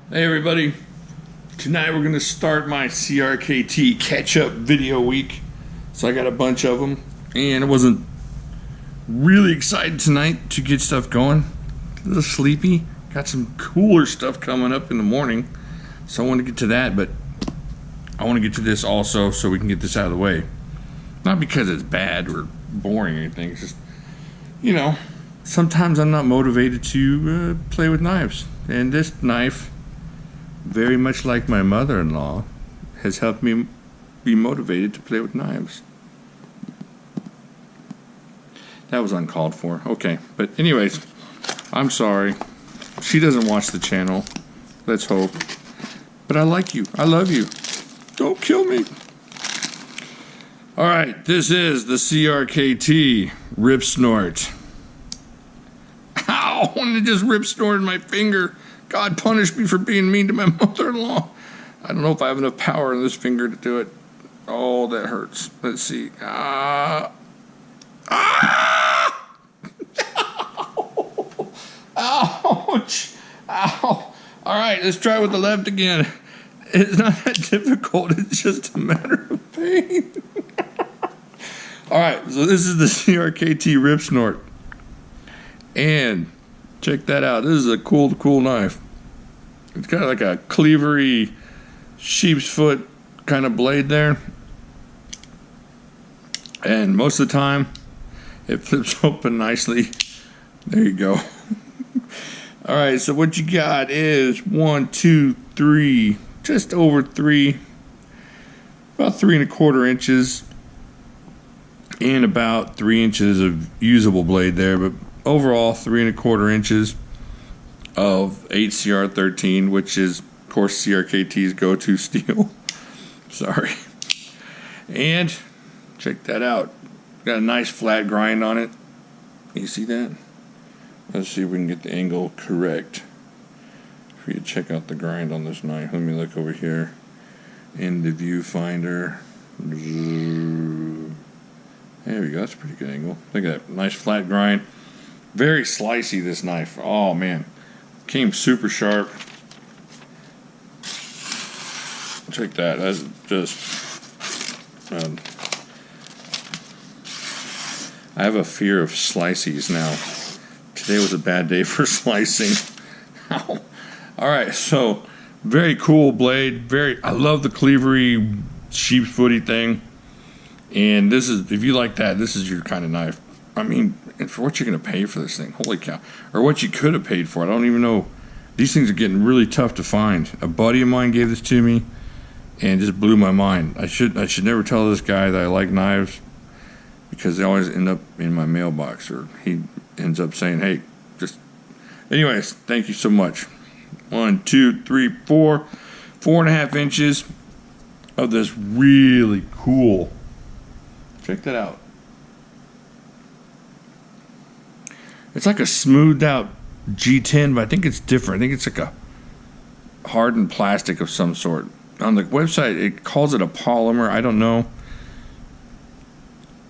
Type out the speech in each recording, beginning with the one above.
Hey everybody, tonight we're going to start my CRKT catch-up video week. So I got a bunch of them, and I wasn't really excited tonight to get stuff going. A little sleepy, got some cooler stuff coming up in the morning, so I want to get to that, but I want to get to this also so we can get this out of the way. Not because it's bad or boring or anything, it's just, you know, sometimes I'm not motivated to play with knives, and this knife, very much like my mother-in-law, has helped me be motivated to play with knives. That was uncalled for. Okay, but anyways, I'm sorry. She doesn't watch the channel. Let's hope. But I like you. I love you. Don't kill me. Alright, this is the CRKT RIPSNORT. Ow! I just rip-snorted my finger. God punished me for being mean to my mother-in-law. I don't know if I have enough power in this finger to do it. Oh, that hurts. Let's see. Ouch! Ow! Alright, let's try with the left again. It's not that difficult. It's just a matter of pain. Alright, so this is the CRKT RIPSNORT. And check that out. This is a cool knife. It's got like a cleavery sheep's foot kind of blade there. And most of the time, it flips open nicely. There you go. Alright, so what you got is 1, 2, 3, just over 3, about 3¼ inches, and about 3 inches of usable blade there, but overall 3¼ inches of 8CR13, which is of course CRKT's go-to steel. Sorry. And check that out. Got a nice flat grind on it. You see that? Let's see if we can get the angle correct for you to check out the grind on this knife. Let me look over here in the viewfinder. There we go. That's a pretty good angle. Look at that. Nice flat grind. Very slicey, this knife. Oh man, came super sharp. Check that. That's just I have a fear of slices now. Today was a bad day for slicing. Ow. Alright, so very cool blade. I love the cleavery sheep's footy thing. And this is, if you like that, this is your kind of knife. I mean, and for what you're going to pay for this thing, holy cow. Or what you could have paid for it. I don't even know. These things are getting really tough to find. A buddy of mine gave this to me and just blew my mind. I should never tell this guy that I like knives, because they always end up in my mailbox, or he ends up saying, hey, just... Anyways, thank you so much. 1, 2, 3, 4, 4½ inches of this really cool. Check that out. It's like a smoothed out G10, but I think it's different. I think it's like a hardened plastic of some sort. On the website, it calls it a polymer. I don't know.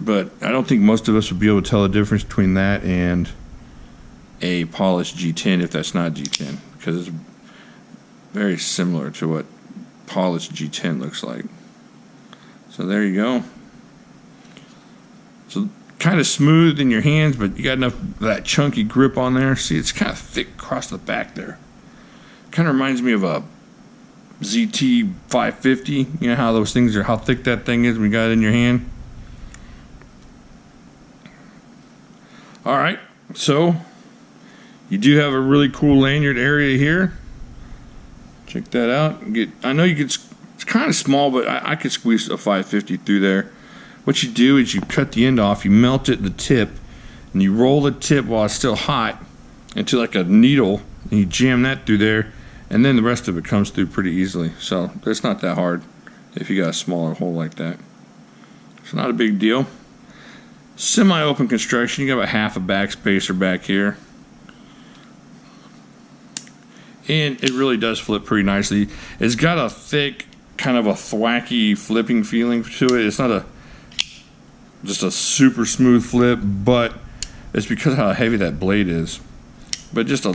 But I don't think most of us would be able to tell the difference between that and a polished G10, if that's not G10, because it's very similar to what polished G10 looks like. So there you go. So kind of smooth in your hands, but you got enough of that chunky grip on there. See, it's kind of thick across the back there. Kind of reminds me of a ZT 550. You know how those things are, how thick that thing is when you got it in your hand. Alright, so you do have a really cool lanyard area here. Check that out. I know you could, it's kind of small, but I could squeeze a 550 through there. What you do is you cut the end off, you melt it at the tip, and you roll the tip while it's still hot into like a needle, and you jam that through there, and then the rest of it comes through pretty easily. So it's not that hard if you got a smaller hole like that. It's not a big deal. Semi-open construction. You got about half a backspacer back here, and it really does flip pretty nicely. It's got a thick, kind of a thwacky flipping feeling to it. It's not just a super smooth flip, but it's because of how heavy that blade is. But just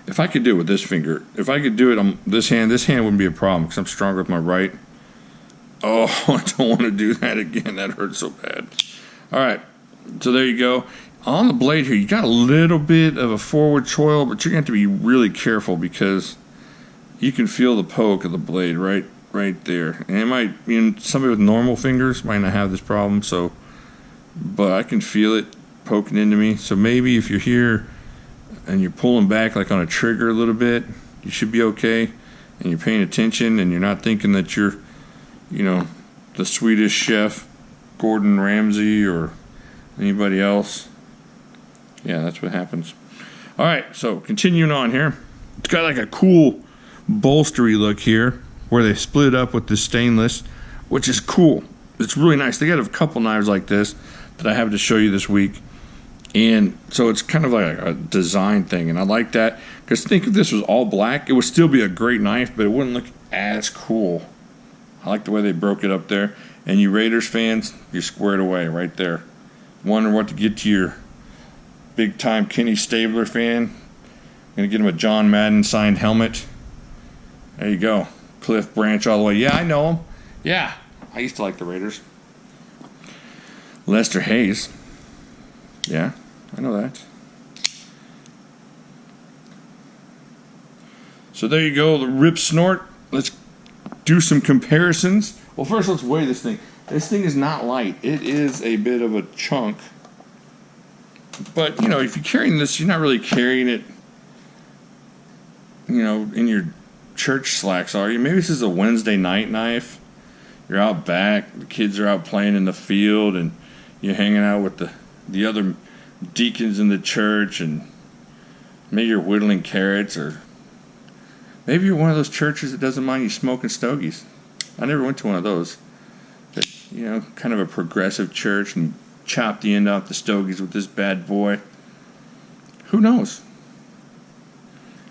If I could do it with this finger, if I could do it on this hand wouldn't be a problem because I'm stronger with my right. Oh, I don't want to do that again. That hurts so bad. All right, so there you go. On the blade here, you got a little bit of a forward choil, but you're going to have to be really careful because you can feel the poke of the blade right there. And it might, somebody with normal fingers might not have this problem, but I can feel it poking into me. So maybe if you're here and you're pulling back like on a trigger a little bit, you should be okay. And you're paying attention and you're not thinking that you're, the Swedish chef, Gordon Ramsay, or anybody else. Yeah, that's what happens. All right, so continuing on here. It's got like a cool bolstery look here where they split it up with this stainless, which is cool. It's really nice. They got a couple knives like this that I have to show you this week. And so it's kind of like a design thing, and I like that because think if this was all black, it would still be a great knife, but it wouldn't look as cool. I like the way they broke it up there. And you Raiders fans, you're squared away right there. Wondering what to get to your big-time Kenny Stabler fan? Gonna get him a John Madden signed helmet. There you go. Cliff Branch all the way. Yeah, I know him. Yeah, I used to like the Raiders. Lester Hayes. Yeah, I know that. So there you go, the Rip Snort. Let's do some comparisons. Well, first let's weigh this thing. This thing is not light. It is a bit of a chunk. But, if you're carrying this, you're not really carrying it, in your church slacks, are you? Maybe this is a Wednesday night knife. You're out back, the kids are out playing in the field, and you're hanging out with the other deacons in the church, and maybe you're whittling carrots, or maybe you're one of those churches that doesn't mind you smoking stogies. I never went to one of those. But, kind of a progressive church, and chop the end off the stogies with this bad boy. Who knows?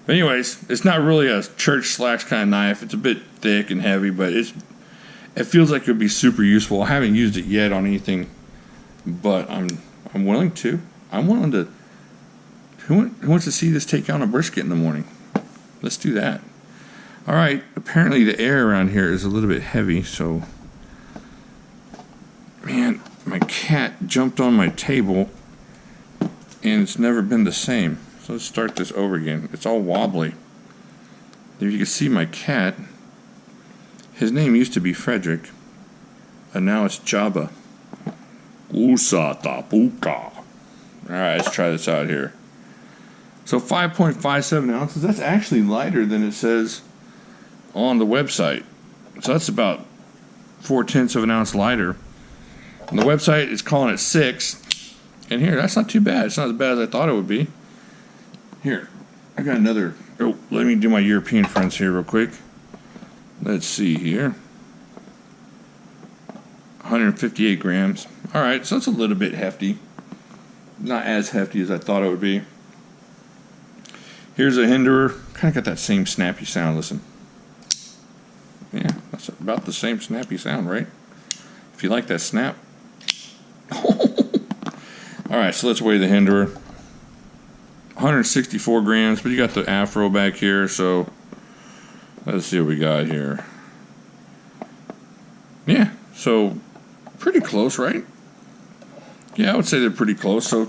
But anyways, it's not really a church slacks kind of knife. It's a bit thick and heavy, but it feels like it would be super useful. I haven't used it yet on anything, but I'm willing to. I'm willing to. Who wants to see this take out a brisket in the morning? Let's do that. All right. Apparently the air around here is a little bit heavy, so man, my cat jumped on my table, and it's never been the same. So let's start this over again. It's all wobbly. If you can see my cat, his name used to be Frederick, and now it's Jabba. Usatapuka. Alright, let's try this out here. So 5.57 ounces, that's actually lighter than it says on the website. So that's about 0.4 of an ounce lighter. On the website, it's calling it 6. And here, that's not too bad. It's not as bad as I thought it would be. Here, I got another. Oh, let me do my European friends here real quick. Let's see here. 158 grams. All right, so that's a little bit hefty. Not as hefty as I thought it would be. Here's a Hinderer. Kind of got that same snappy sound. Listen. Yeah, that's about the same snappy sound, right? If you like that snap. All right, so let's weigh the Hinderer. 164 grams, but you got the Afro back here, so let's see what we got here. Yeah, so pretty close, right? Yeah, I would say they're pretty close. So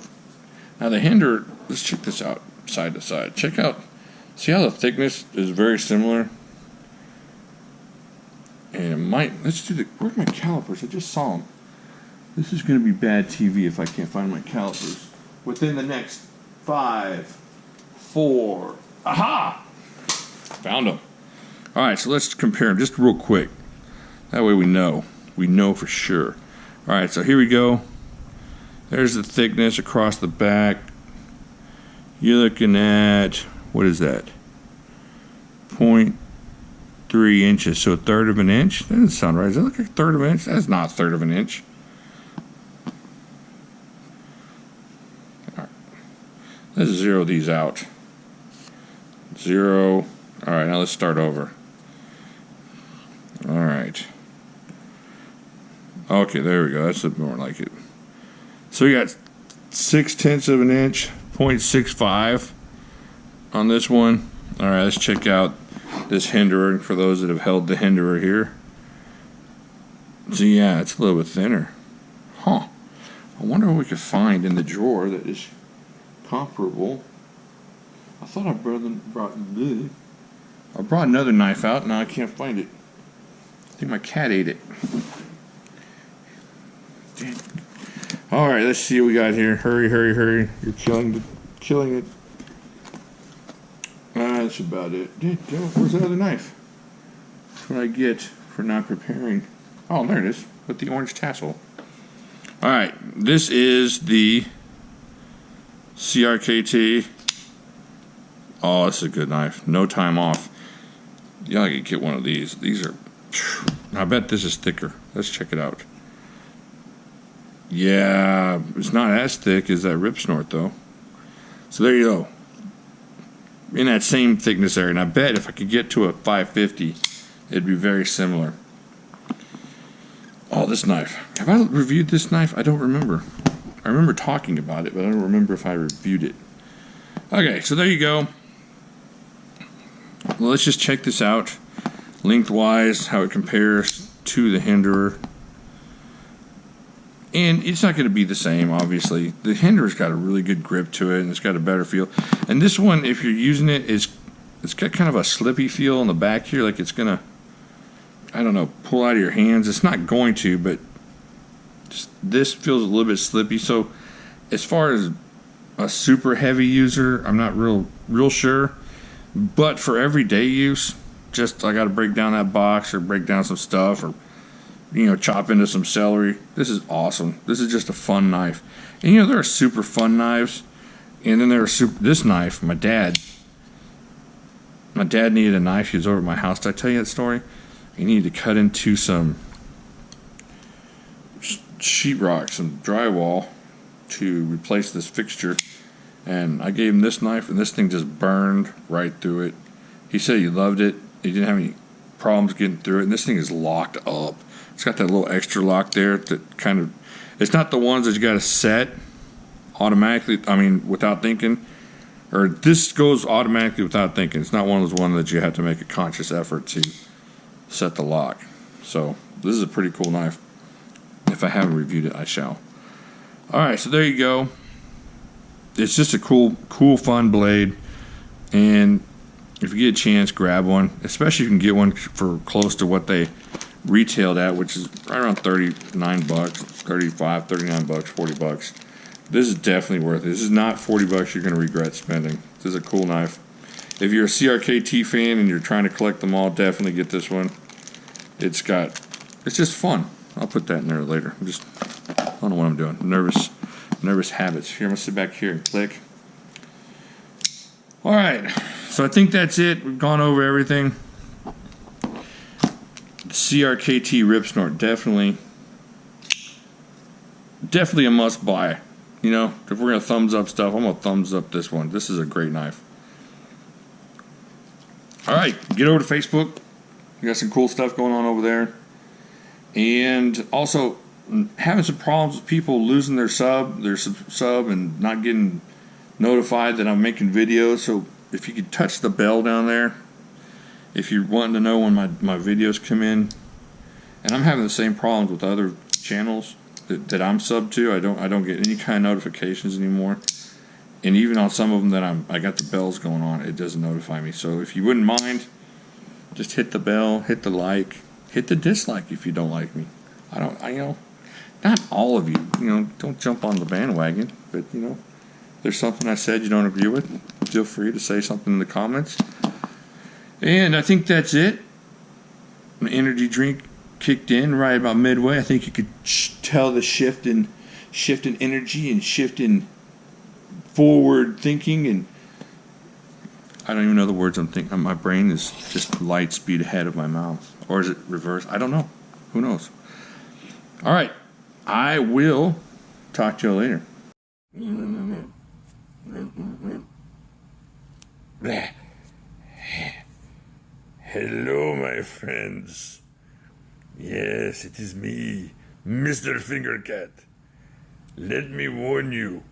now the Hinderer, let's check this out side to side. Check out, see how the thickness is very similar? And it might, let's do the, where's my calipers? I just saw them. This is going to be bad TV if I can't find my calipers. Within the next 5, 4, aha! Found them. All right, so let's compare them just real quick. That way we know. We know for sure. All right, so here we go. There's the thickness across the back. You're looking at, what is that? 0.3 inches, so 1/3 of an inch. That doesn't sound right. Does that look like 1/3 of an inch? That's not 1/3 of an inch. All right. Let's zero these out. 0. All right, now let's start over. All right. Okay, there we go. That's a bit more like it. So we got 0.6 of an inch, 0.65. on this one. All right, let's check out this hinderer for those that have held the hinderer here. So yeah, it's a little bit thinner. Huh. I wonder what we could find in the drawer that is comparable. I thought I brought another knife out. Now I can't find it. I think my cat ate it. All right, let's see what we got here. Hurry, hurry, hurry! You're killing it. That's about it. Where's the other knife? That's what I get for not preparing. Oh, there it is, with the orange tassel. All right, this is the CRKT. Oh, this is a good knife. No time off. Yeah, I could get one of these. These are. I bet this is thicker. Let's check it out. Yeah, it's not as thick as that RIPSNORT though. So there you go. In that same thickness area, and I bet if I could get to a 550, it'd be very similar. Oh, this knife. Have I reviewed this knife? I don't remember. I remember talking about it, but I don't remember if I reviewed it. Okay, so there you go. Well, let's just check this out. Lengthwise, how it compares to the hinderer. And it's not going to be the same, obviously. The hinderer's got a really good grip to it, and it's got a better feel. And this one, if you're using it, it's got kind of a slippy feel in the back here, like it's going to, I don't know, pull out of your hands. It's not going to, but this feels a little bit slippy. So as far as a super heavy user, I'm not real sure. But for everyday use, just I got to break down that box or break down some stuff or, you know, chop into some celery. This is awesome. This is just a fun knife. And, you know, there are super fun knives. And then there are this knife, my dad needed a knife. He was over at my house. Did I tell you that story? He needed to cut into some sheetrock, some drywall to replace this fixture. And I gave him this knife, and this thing just burned right through it. He said he loved it. He didn't have any problems getting through it. And this thing is locked up. It's got that little extra lock there that kind of, it's not the ones that you got to set automatically, I mean, without thinking. Or this goes automatically without thinking. It's not one of those ones that you have to make a conscious effort to set the lock. So this is a pretty cool knife. If I haven't reviewed it, I shall. Alright, so there you go. It's just a cool, fun blade. And if you get a chance, grab one. Especially if you can get one for close to what they retailed at, which is right around 39 bucks, 35, 39 bucks, 40 bucks. This is definitely worth it. This is not 40 bucks you're going to regret spending. This is a cool knife. If you're a CRKT fan and you're trying to collect them all, definitely get this one. It's just fun. I'll put that in there later. I don't know what I'm doing. Nervous habits. Here, I'm going to sit back here and click. All right. So I think that's it. We've gone over everything. The CRKT RIPSNORT, definitely a must buy. You know, if we're going to thumbs up stuff, I'm going to thumbs up this one. This is a great knife. All right, get over to Facebook. We got some cool stuff going on over there. And also, having some problems with people losing their sub and not getting notified that I'm making videos. So if you could touch the bell down there, if you're wanting to know when my videos come in. And I'm having the same problems with other channels that I'm subbed to. I don't get any kind of notifications anymore. And even on some of them that I got the bells going on, it doesn't notify me. So if you wouldn't mind, just hit the bell, hit the like, hit the dislike if you don't like me. You know, not all of you, you know, don't jump on the bandwagon, but you know, if there's something I said you don't agree with, feel free to say something in the comments. And I think that's it. An energy drink kicked in right about midway. I think you could tell the shift in energy and shift in forward thinking, and I don't even know the words I'm thinking. My brain is just light speed ahead of my mouth, or is it reverse? I don't know. Who knows? All right, I will talk to you later. Hello, my friends. Yes, it is me, Mr. Fingercat. Let me warn you,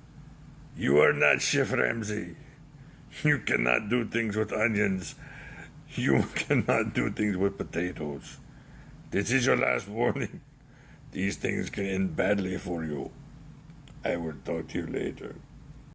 you are not Chef Ramsay. You cannot do things with onions. You cannot do things with potatoes. This is your last warning. These things can end badly for you. I will talk to you later.